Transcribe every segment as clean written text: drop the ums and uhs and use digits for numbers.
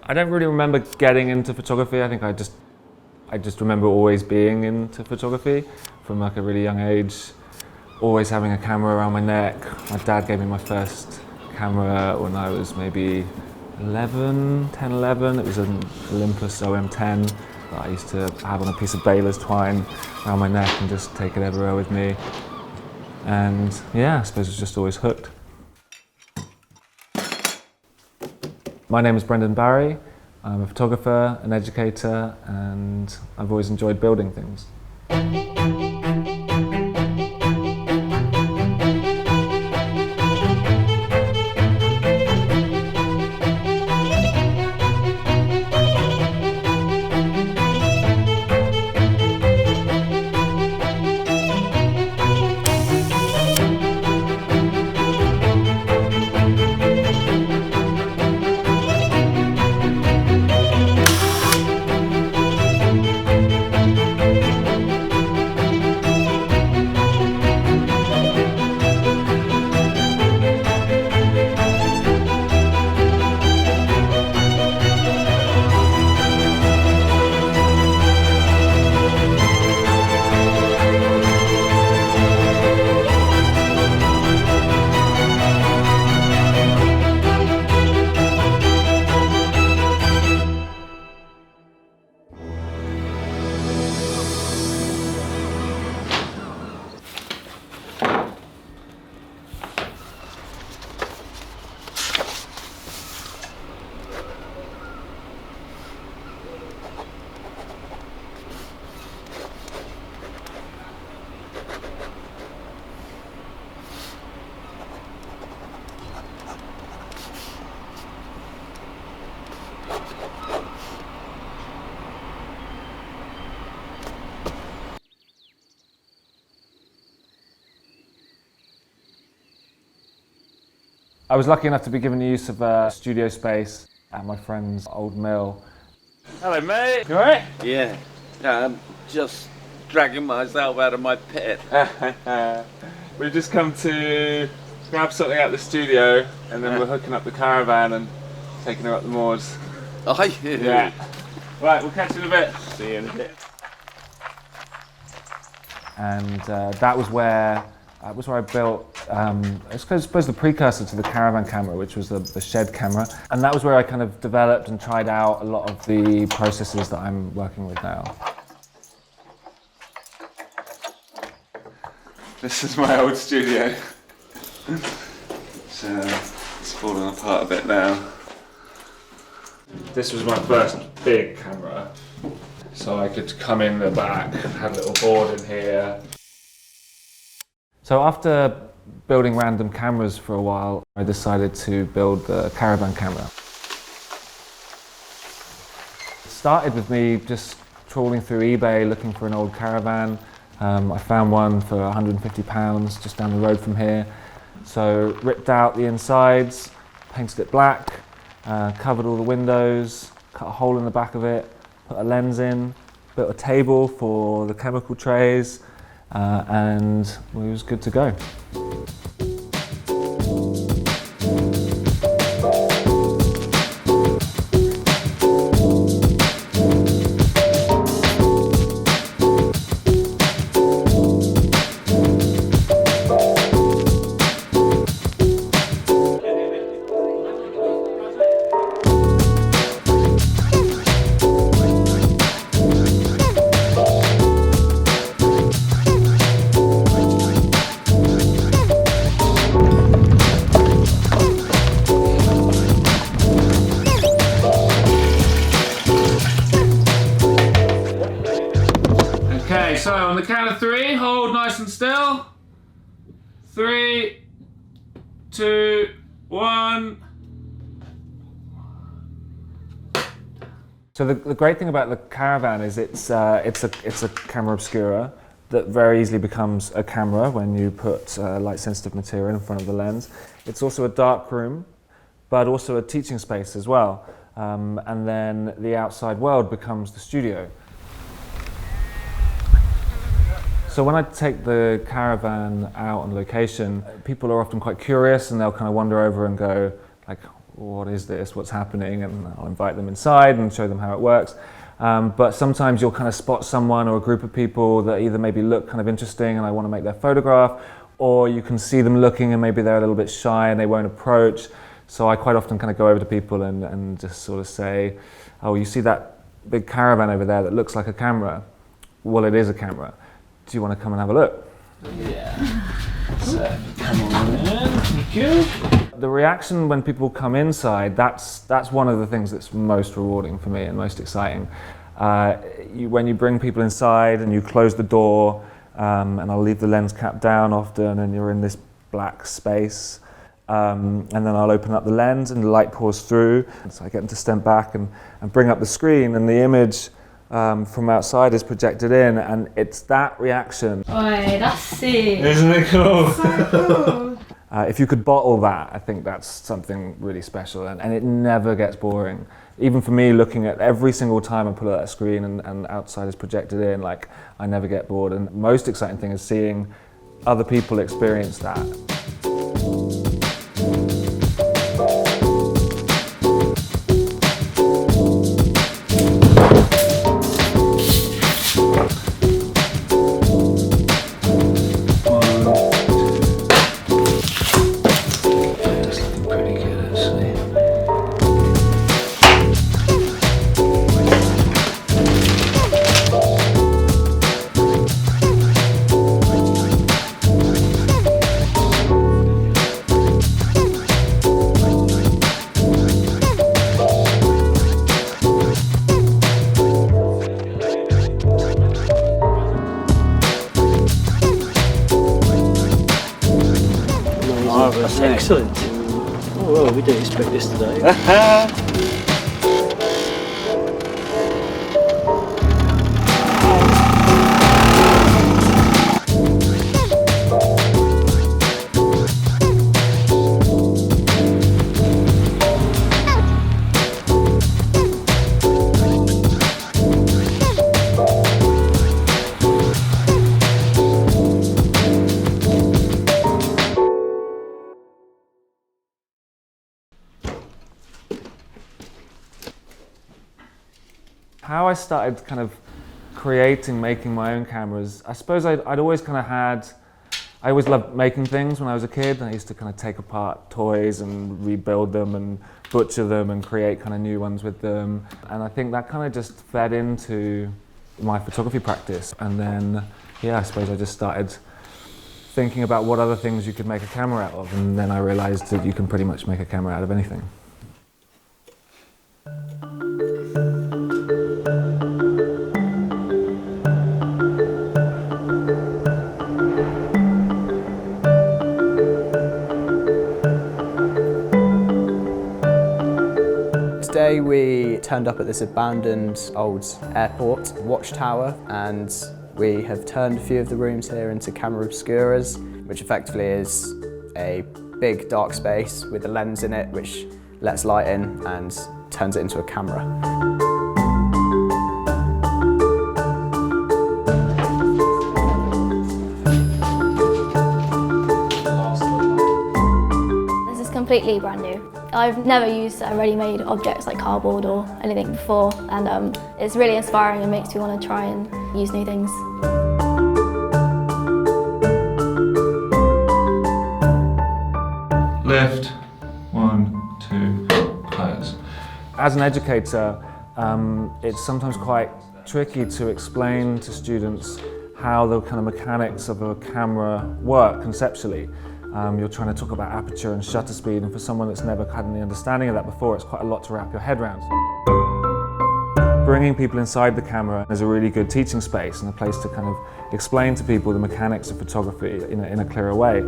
I don't really remember getting into photography. I think I just remember always being into photography from like a really young age, always having a camera around my neck. My dad gave me my first camera when I was maybe 10, 11. It was an Olympus OM10 that I used to have on a piece of baler's twine around my neck and just take it everywhere with me. And yeah, I suppose it's just always hooked. My name is Brendan Barry. I'm a photographer, an educator, and I've always enjoyed building things. I was lucky enough to be given the use of a studio space at my friend's old mill. Hello mate, you alright? Yeah, I'm just dragging myself out of my pit. We've just come to grab something out of the studio and then we're hooking up the caravan and taking her up the moors. Are you? Yeah. Right, we'll catch you in a bit. See you in a bit. And that was where I built, I suppose the precursor to the caravan camera, which was the shed camera. And that was where I kind of developed and tried out a lot of the processes that I'm working with now. This is my old studio. So it's falling apart a bit now. This was my first big camera. So I could come in the back, had a little board in here. So after building random cameras for a while, I decided to build the caravan camera. It started with me just trawling through eBay looking for an old caravan. I found one for £150 just down the road from here. So ripped out the insides, painted it black, covered all the windows, cut a hole in the back of it, put a lens in, built a table for the chemical trays, and it was good to go. So on the count of 3, hold nice and still. 3, 2, 1. So the great thing about the caravan is it's a camera obscura that very easily becomes a camera when you put light sensitive material in front of the lens. It's also a dark room, but also a teaching space as well. And then the outside world becomes the studio. So when I take the caravan out on location, people are often quite curious and they'll kind of wander over and go, like, what is this, what's happening, and I'll invite them inside and show them how it works. But sometimes you'll kind of spot someone or a group of people that either maybe look kind of interesting and I want to make their photograph, or you can see them looking and maybe they're a little bit shy and they won't approach. So I quite often kind of go over to people and just sort of say, oh, you see that big caravan over there that looks like a camera? Well, it is a camera. Do you want to come and have a look? Yeah. So, come on in. Thank you. The reaction when people come inside, that's one of the things that's most rewarding for me and most exciting. When you bring people inside and you close the door, and I'll leave the lens cap down often, and you're in this black space, and then I'll open up the lens and the light pours through, so I get them to step back and bring up the screen, and the image from outside is projected in, and it's that reaction. Oi, that's sick. Isn't it cool? So cool. If you could bottle that, I think that's something really special, and it never gets boring. Even for me, looking at every single time I pull out that screen and outside is projected in, like, I never get bored. And the most exciting thing is seeing other people experience that. That's excellent. Oh well, we didn't expect this today. How I started kind of making my own cameras, I suppose I'd always kind of I always loved making things when I was a kid. I used to kind of take apart toys and rebuild them and butcher them and create kind of new ones with them. And I think that kind of just fed into my photography practice. And then, yeah, I suppose I just started thinking about what other things you could make a camera out of. And then I realized that you can pretty much make a camera out of anything. Today we turned up at this abandoned old airport watchtower, and we have turned a few of the rooms here into camera obscuras, which effectively is a big dark space with a lens in it which lets light in and turns it into a camera. This is completely brand new. I've never used ready-made objects like cardboard or anything before, and it's really inspiring and makes me want to try and use new things. Lift, 1, 2, close. As an educator, it's sometimes quite tricky to explain to students how the kind of mechanics of a camera work conceptually. You're trying to talk about aperture and shutter speed, and for someone that's never had any understanding of that before, it's quite a lot to wrap your head around. Bringing people inside the camera is a really good teaching space and a place to kind of explain to people the mechanics of photography in a clearer way.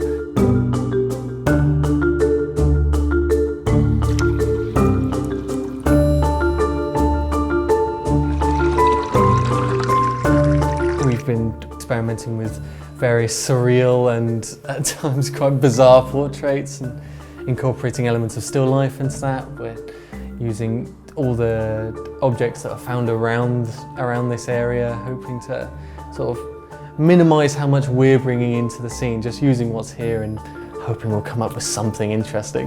We've been experimenting with various surreal and at times quite bizarre portraits and incorporating elements of still life into that. We're using all the objects that are found around this area, hoping to sort of minimise how much we're bringing into the scene, just using what's here and hoping we'll come up with something interesting.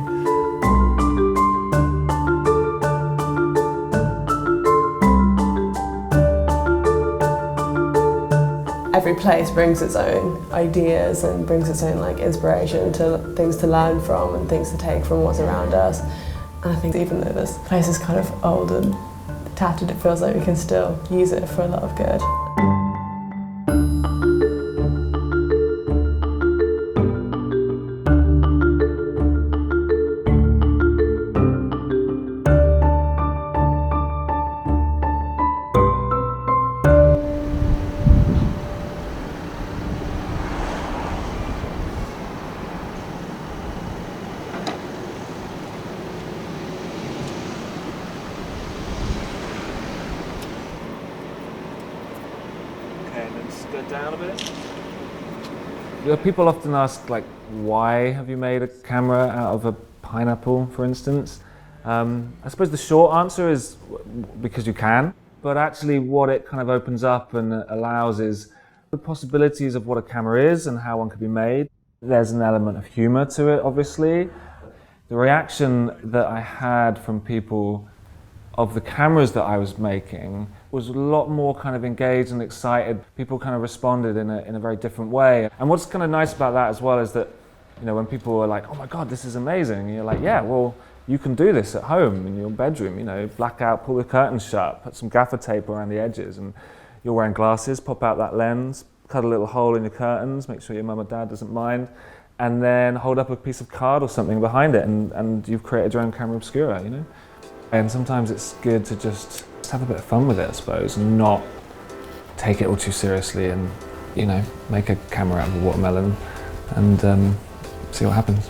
Every place brings its own ideas and brings its own like inspiration to things to learn from and things to take from what's around us. And I think even though this place is kind of old and tattered, it feels like we can still use it for a lot of good. Okay, and then just go down a bit. People often ask, like, why have you made a camera out of a pineapple, for instance? I suppose the short answer is because you can, but actually what it kind of opens up and allows is the possibilities of what a camera is and how one could be made. There's an element of humor to it, obviously. The reaction that I had from people of the cameras that I was making was a lot more kind of engaged and excited. People kind of responded in a very different way. And what's kind of nice about that as well is that, you know, when people are like, oh my God, this is amazing, and you're like, yeah, well, you can do this at home in your bedroom, you know, black out, pull the curtains shut, put some gaffer tape around the edges, and you're wearing glasses, pop out that lens, cut a little hole in your curtains, make sure your mum or dad doesn't mind, and then hold up a piece of card or something behind it, and you've created your own camera obscura, you know? And sometimes it's good to just have a bit of fun with it, I suppose, and not take it all too seriously and, you know, make a camera out of a watermelon and see what happens.